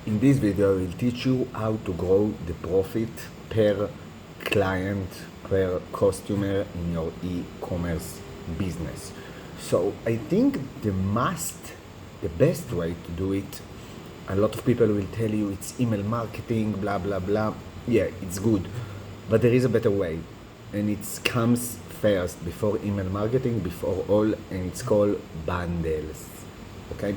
In this video, I will teach you how to grow the profit per client, per customer in your e-commerce business. So I think the best way to do it, a lot of people will tell you it's email marketing, blah, blah, blah. Yeah, it's good, but there is a better way, and it comes first before email marketing, before all, and it's called bundles, okay?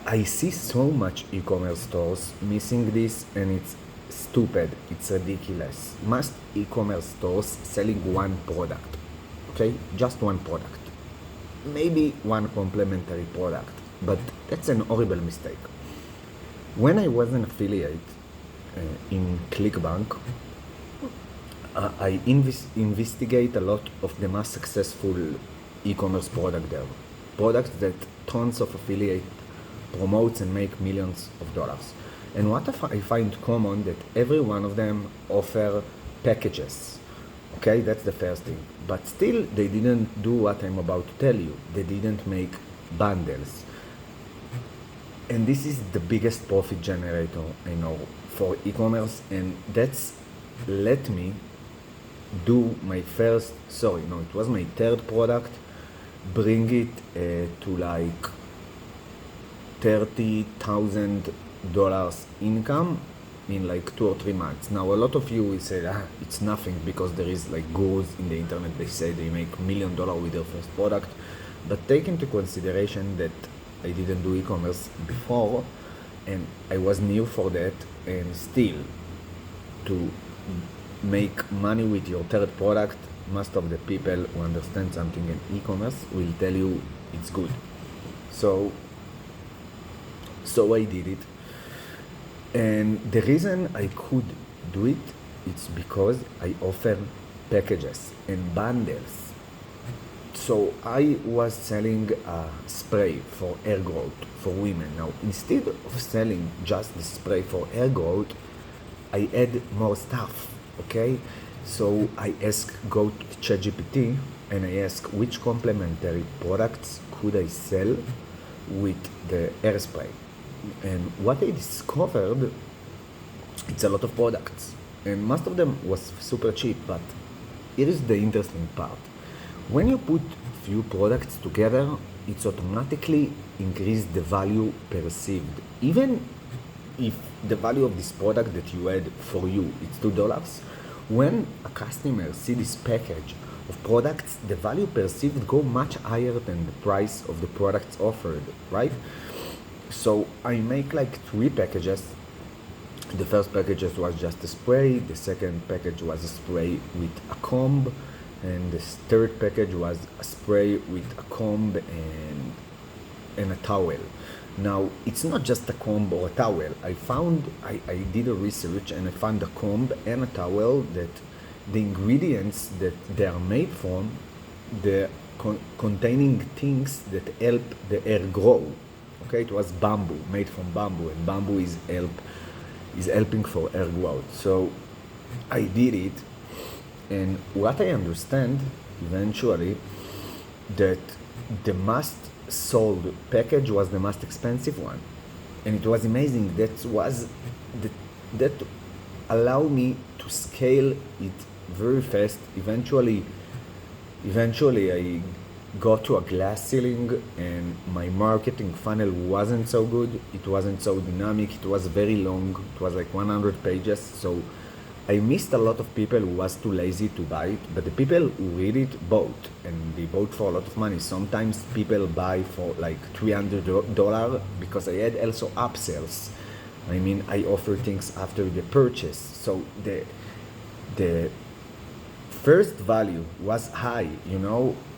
I see so much e-commerce stores missing this, and it's stupid, it's ridiculous. Most e-commerce stores selling one product, okay? Just one product. Maybe one complementary product, but that's an horrible mistake. When I was an affiliate in ClickBank, I investigate a lot of the most successful e-commerce product there. Products that tons of affiliate promotes and make millions of dollars. And what I find common that every one of them offer packages. Okay, that's the first thing. But still, they didn't do what I'm about to tell you. They didn't make bundles. And this is the biggest profit generator I know for e-commerce, and that's let me do my first, it was my third product, bring it to like $30,000 income in like 2 or 3 months. Now, a lot of you will say, it's nothing, because there is like gurus in the internet, they say they make $1 million with their first product. But take into consideration that I didn't do e-commerce before, and I was new for that, and still, to make money with your third product, most of the people who understand something in e-commerce will tell you it's good. So I did it, and the reason I could do it, it's because I offer packages and bundles. So I was selling a spray for hair growth for women. Now, instead of selling just the spray for hair growth, I add more stuff, okay? So I go to ChatGPT, and I ask which complementary products could I sell with the hairspray. And what I discovered, it's a lot of products, and most of them was super cheap. But here is the interesting part. When you put few products together, it's automatically increase the value perceived. Even if the value of this product that you add for you, it's $2, when a customer see this package of products, the value perceived go much higher than the price of the products offered, right? So I make like 3 packages. The first package was just a spray, the second package was a spray with a comb, and the third package was a spray with a comb and a towel. Now, it's not just a comb or a towel. I did a research, and I found a comb and a towel that the ingredients that they are made from, they're containing things that help the hair grow. Okay, it was bamboo, made from bamboo, and bamboo is helping for hair growth. So I did it, and what I understand eventually, that the most sold package was the most expensive one, and it was amazing. That allowed me to scale it very fast. Eventually I got to a glass ceiling, and my marketing funnel wasn't so good. It wasn't so dynamic. It was very long. It was like 100 pages. So I missed a lot of people who was too lazy to buy it, but the people who read it bought, and they bought for a lot of money. Sometimes people buy for like $300 because I had also upsells. I mean, I offer things after the purchase. So the first value was high,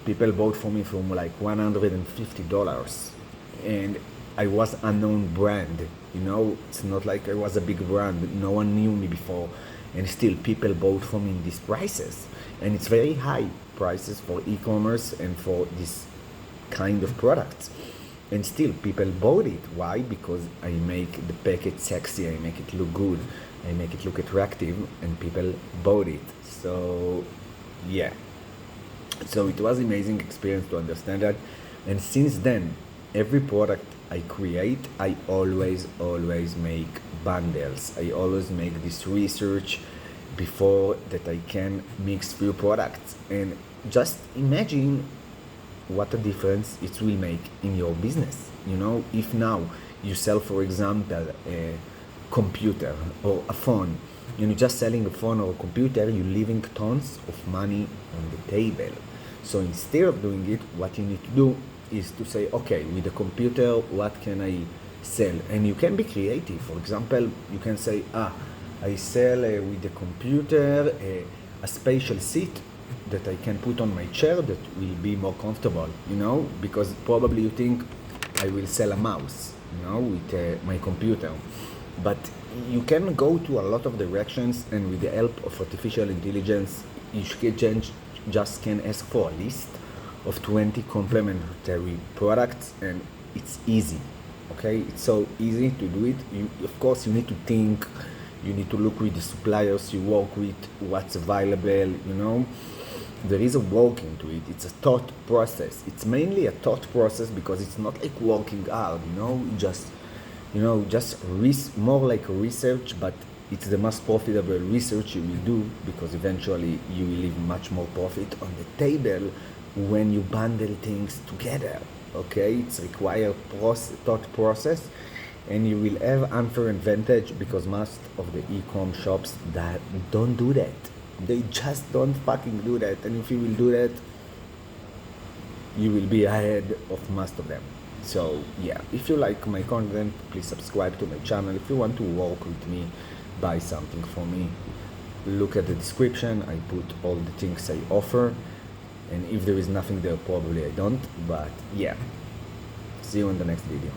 people bought for me from like $150, and I was unknown brand, it's not like I was a big brand, no one knew me before, and still people bought from me in these prices, and it's very high prices for e-commerce and for this kind of products, and still people bought it. Why? Because I make the package sexy, I make it look good, I make it look attractive, and people bought it. So yeah, so it was amazing experience to understand that, and since then every product I create, I always make bundles. I always make this research before that I can mix few products. And just imagine what a difference it will make in your business. You know, if now you sell, for example, a computer or a phone, you know, just selling a phone or a computer, you're leaving tons of money on the table. So instead of doing it, what you need to do is to say, okay, with the computer, what can I sell? And you can be creative. For example, you can say, I sell with the computer a special seat that I can put on my chair that will be more comfortable, you know, because probably you think I will sell a mouse, you know, with my computer. But you can go to a lot of directions, and with the help of artificial intelligence, you just can ask for a list of 20 complementary products, and it's easy. Okay, it's so easy to do it. Of course, you need to think, you need to look with the suppliers you work with, what's available, you know. There is a work into it. It's a thought process. It's mainly a thought process because it's not like working hard, you know, just more like a research, but it's the most profitable research you will do, because eventually you will leave much more profit on the table when you bundle things together. Okay, it's required thought process, and you will have unfair advantage because most of the e-com shops that don't do that. They just don't fucking do that, and if you will do that, you will be ahead of most of them. So yeah, if you like my content, please subscribe to my channel. If you want to work with me, buy something from me, look at the description. I put all the things I offer, and if there is nothing there, probably I don't. But yeah, see you in the next video.